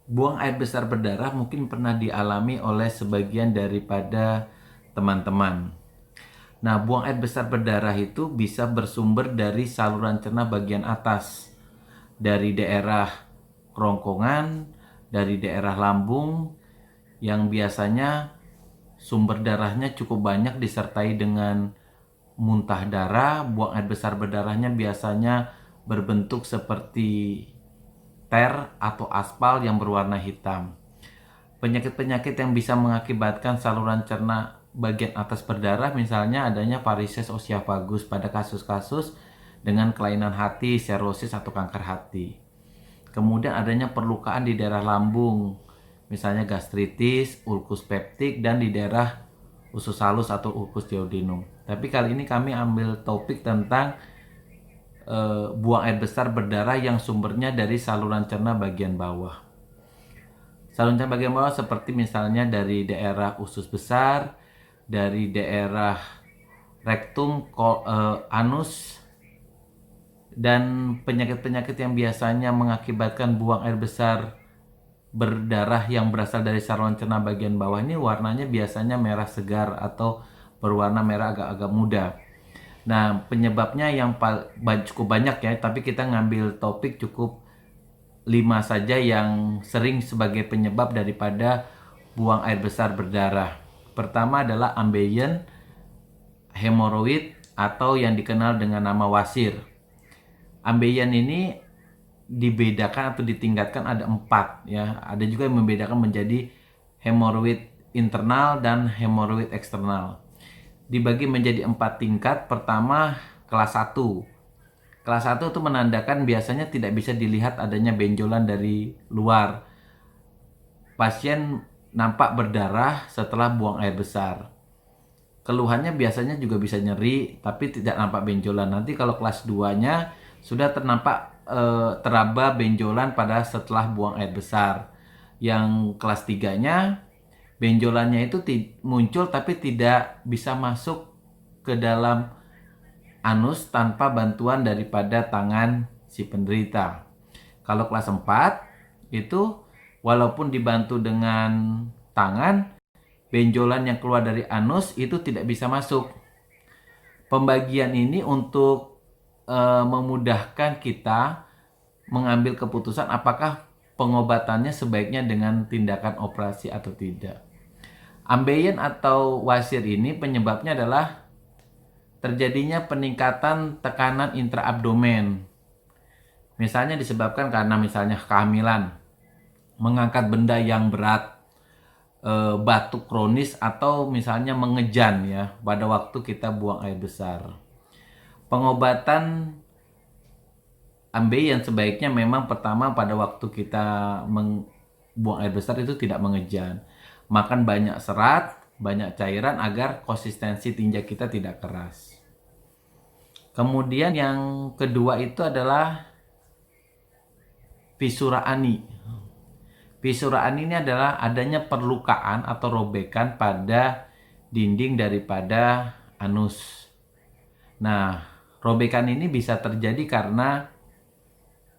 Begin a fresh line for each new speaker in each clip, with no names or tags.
Buang air besar berdarah mungkin pernah dialami oleh sebagian daripada teman-teman. Nah, buang air besar berdarah itu bisa bersumber dari saluran cerna bagian atas, dari daerah kerongkongan, dari daerah lambung, yang biasanya sumber darahnya cukup banyak disertai dengan muntah darah. Buang air besar berdarahnya biasanya berbentuk seperti ter atau aspal yang berwarna hitam. Penyakit-penyakit yang bisa mengakibatkan saluran cerna bagian atas berdarah misalnya adanya varises oesophagus pada kasus-kasus dengan kelainan hati, serosis atau kanker hati. Kemudian adanya perlukaan di daerah lambung, misalnya gastritis, ulkus peptik, dan di daerah usus halus atau ulkus duodenum. Tapi kali ini kami ambil topik tentang buang air besar berdarah yang sumbernya dari saluran cerna bagian bawah. Saluran cerna bagian bawah seperti misalnya dari daerah usus besar, dari daerah rektum, anus, dan penyakit-penyakit yang biasanya mengakibatkan buang air besar berdarah yang berasal dari saluran cerna bagian bawah ini warnanya biasanya merah segar atau berwarna merah agak-agak muda. Nah, penyebabnya yang cukup banyak ya, tapi kita ngambil topik cukup 5 saja yang sering sebagai penyebab daripada buang air besar berdarah. Pertama adalah ambeien, hemoroid, atau yang dikenal dengan nama wasir. Ambeien ini dibedakan atau ditingkatkan ada 4 ya. Ada juga yang membedakan menjadi hemoroid internal dan hemoroid eksternal. Dibagi menjadi 4 tingkat. Pertama, kelas 1. Kelas 1 itu menandakan biasanya tidak bisa dilihat adanya benjolan dari luar. Pasien nampak berdarah setelah buang air besar. Keluhannya biasanya juga bisa nyeri tapi tidak nampak benjolan. Nanti kalau kelas 2-nya sudah teraba benjolan pada setelah buang air besar. Yang kelas 3-nya benjolannya itu muncul tapi tidak bisa masuk ke dalam anus tanpa bantuan daripada tangan si penderita. Kalau kelas 4 itu walaupun dibantu dengan tangan, benjolan yang keluar dari anus itu tidak bisa masuk. Pembagian ini untuk memudahkan kita mengambil keputusan apakah pengobatannya sebaiknya dengan tindakan operasi atau tidak. Ambeien atau wasir ini penyebabnya adalah terjadinya peningkatan tekanan intraabdomen. Misalnya disebabkan karena misalnya kehamilan, mengangkat benda yang berat, batuk kronis, atau misalnya mengejan ya pada waktu kita buang air besar. Pengobatan ambeien sebaiknya memang pertama pada waktu kita buang air besar itu tidak mengejan. Makan banyak serat, banyak cairan agar konsistensi tinja kita tidak keras. Kemudian yang kedua itu adalah Fisura ani. Fisura ani ini adalah adanya perlukaan atau robekan pada dinding daripada anus. Nah, robekan ini bisa terjadi karena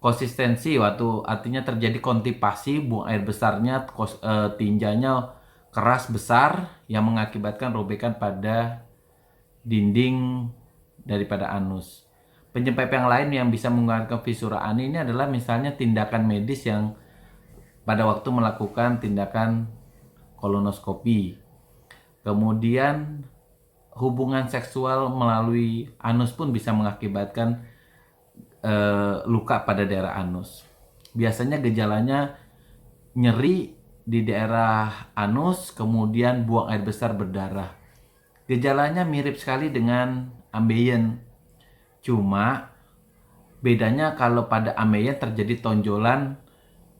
konsistensi artinya terjadi konstipasi, buang air besarnya, tinjanya keras besar yang mengakibatkan robekan pada dinding daripada anus. Penyebab yang lain yang bisa mengakibatkan fisura ani ini adalah misalnya tindakan medis yang pada waktu melakukan tindakan kolonoskopi. Kemudian hubungan seksual melalui anus pun bisa mengakibatkan luka pada daerah anus. Biasanya gejalanya nyeri di daerah anus, kemudian buang air besar berdarah. Gejalanya mirip sekali dengan ambeien. Cuma bedanya kalau pada ambeien terjadi tonjolan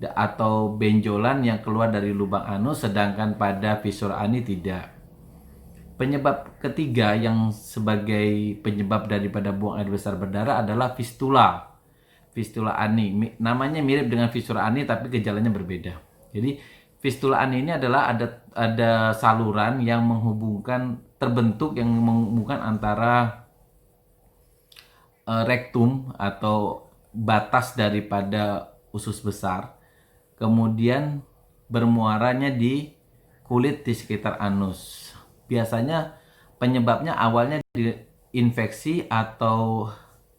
atau benjolan yang keluar dari lubang anus, sedangkan pada fisura ani tidak. Penyebab ketiga yang sebagai penyebab daripada buang air besar berdarah adalah fistula. Fistula ani. Namanya mirip dengan fisura ani tapi gejalanya berbeda. Jadi fistula ani ini adalah ada saluran yang terbentuk yang menghubungkan antara rektum atau batas daripada usus besar kemudian bermuaranya di kulit di sekitar anus. Biasanya penyebabnya awalnya di infeksi atau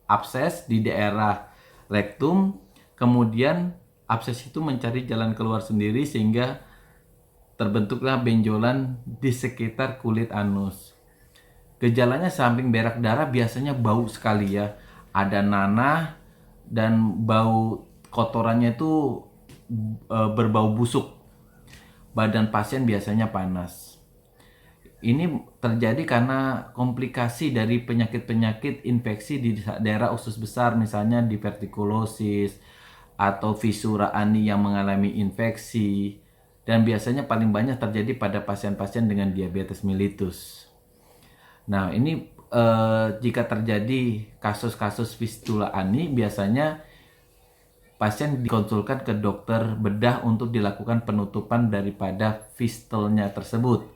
abses di daerah rektum, kemudian abses itu mencari jalan keluar sendiri sehingga terbentuklah benjolan di sekitar kulit anus. Gejalanya samping berak darah biasanya bau sekali ya. Ada nanah dan bau kotorannya itu berbau busuk. Badan pasien biasanya panas. Ini terjadi karena komplikasi dari penyakit-penyakit infeksi di daerah usus besar, misalnya divertikulosis atau fisura ani yang mengalami infeksi, dan biasanya paling banyak terjadi pada pasien-pasien dengan diabetes mellitus. Nah, ini jika terjadi kasus-kasus fistula ani, biasanya pasien dikonsulkan ke dokter bedah untuk dilakukan penutupan daripada fistulnya tersebut.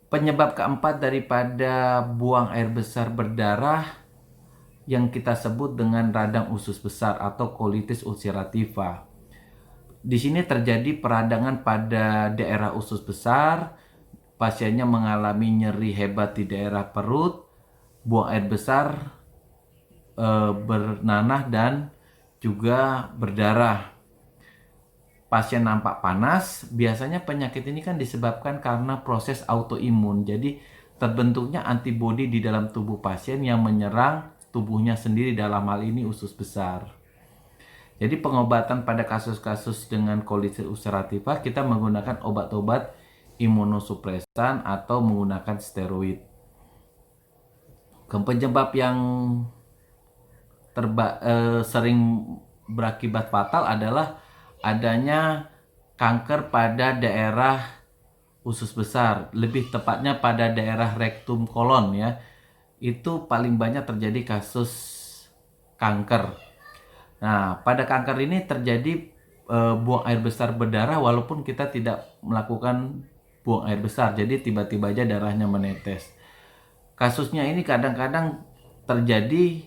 Penyebab keempat daripada buang air besar berdarah yang kita sebut dengan radang usus besar atau colitis ulcerativa. Di sini terjadi peradangan pada daerah usus besar, pasiennya mengalami nyeri hebat di daerah perut, buang air besar, bernanah dan juga berdarah. Pasien nampak panas, biasanya penyakit ini kan disebabkan karena proses autoimun. Jadi terbentuknya antibodi di dalam tubuh pasien yang menyerang tubuhnya sendiri, dalam hal ini usus besar. Jadi pengobatan pada kasus-kasus dengan colitis ulcerativa kita menggunakan obat-obat imunosupresan atau menggunakan steroid. Penyebab yang sering berakibat fatal adalah adanya kanker pada daerah usus besar, lebih tepatnya pada daerah rektum kolon ya. Itu paling banyak terjadi kasus kanker. Nah, pada kanker ini terjadi buang air besar berdarah walaupun kita tidak melakukan buang air besar. Jadi tiba-tiba aja darahnya menetes. Kasusnya ini kadang-kadang terjadi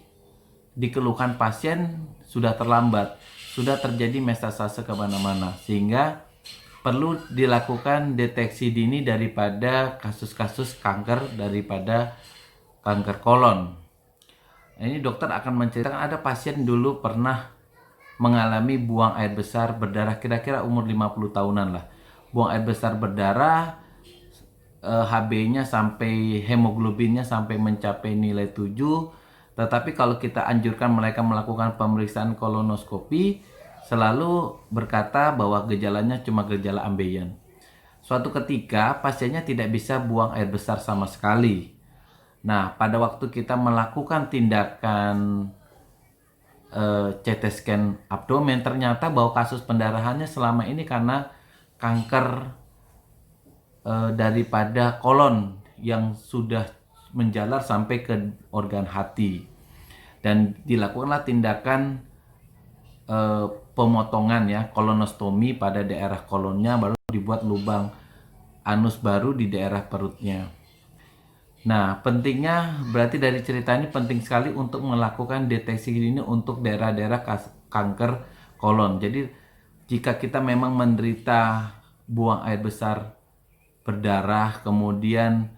dikeluhkan pasien sudah terlambat, sudah terjadi metastase kemana-mana, sehingga perlu dilakukan deteksi dini daripada kasus-kasus kanker daripada kanker kolon. Ini dokter akan menceritakan ada pasien dulu pernah mengalami buang air besar berdarah, kira-kira umur 50 tahunan lah. Buang air besar berdarah, HB-nya sampai hemoglobinnya sampai mencapai nilai 7. Tetapi kalau kita anjurkan mereka melakukan pemeriksaan kolonoskopi, selalu berkata bahwa gejalanya cuma gejala ambeien. Suatu ketika pasiennya tidak bisa buang air besar sama sekali. Nah, pada waktu kita melakukan tindakan CT scan abdomen, ternyata bahwa kasus pendarahannya selama ini karena kanker daripada kolon yang sudah menjalar sampai ke organ hati, dan dilakukanlah tindakan pemotongan ya, kolonostomi pada daerah kolonnya, baru dibuat lubang anus baru di daerah perutnya. Nah, pentingnya berarti dari cerita ini penting sekali untuk melakukan deteksi ini untuk daerah-daerah kanker kolon. Jadi jika kita memang menderita buang air besar berdarah, kemudian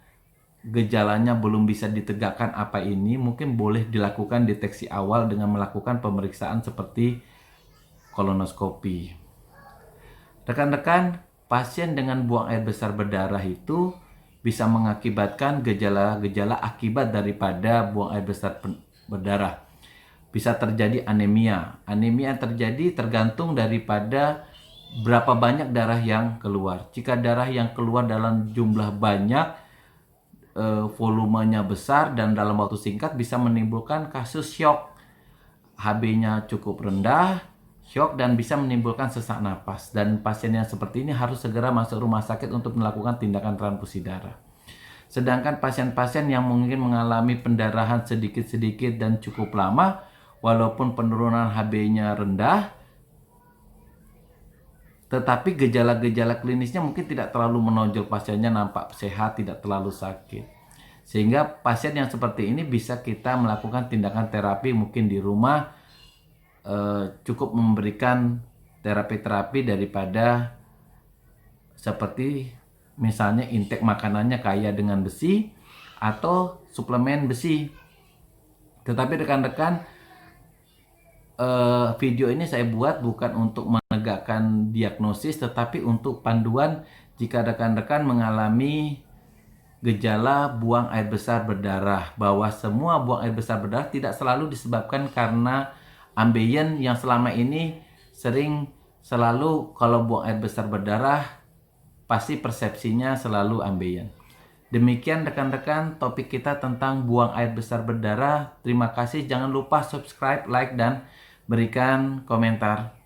gejalanya belum bisa ditegakkan apa ini, mungkin boleh dilakukan deteksi awal dengan melakukan pemeriksaan seperti kolonoskopi. Rekan-rekan, pasien dengan buang air besar berdarah itu bisa mengakibatkan gejala-gejala akibat daripada buang air besar berdarah. Bisa terjadi anemia. Anemia terjadi tergantung daripada berapa banyak darah yang keluar. Jika darah yang keluar dalam jumlah banyak, volumenya besar dan dalam waktu singkat, bisa menimbulkan kasus syok. HB-nya cukup rendah, syok, dan bisa menimbulkan sesak napas. Dan pasien yang seperti ini harus segera masuk rumah sakit untuk melakukan tindakan transfusi darah. Sedangkan pasien-pasien yang mungkin mengalami pendarahan sedikit-sedikit dan cukup lama, walaupun penurunan HB-nya rendah, tetapi gejala-gejala klinisnya mungkin tidak terlalu menonjol, pasiennya nampak sehat, tidak terlalu sakit. Sehingga pasien yang seperti ini bisa kita melakukan tindakan terapi mungkin di rumah, cukup memberikan terapi-terapi daripada seperti misalnya intake makanannya kaya dengan besi atau suplemen besi. Tetapi rekan-rekan, video ini saya buat bukan untuk menegakkan diagnosis, tetapi untuk panduan jika rekan-rekan mengalami gejala buang air besar berdarah, bahwa semua buang air besar berdarah tidak selalu disebabkan karena ambeien yang selama ini selalu kalau buang air besar berdarah pasti persepsinya selalu ambeien. Demikian rekan-rekan topik kita tentang buang air besar berdarah. Terima kasih, jangan lupa subscribe, like, dan berikan komentar.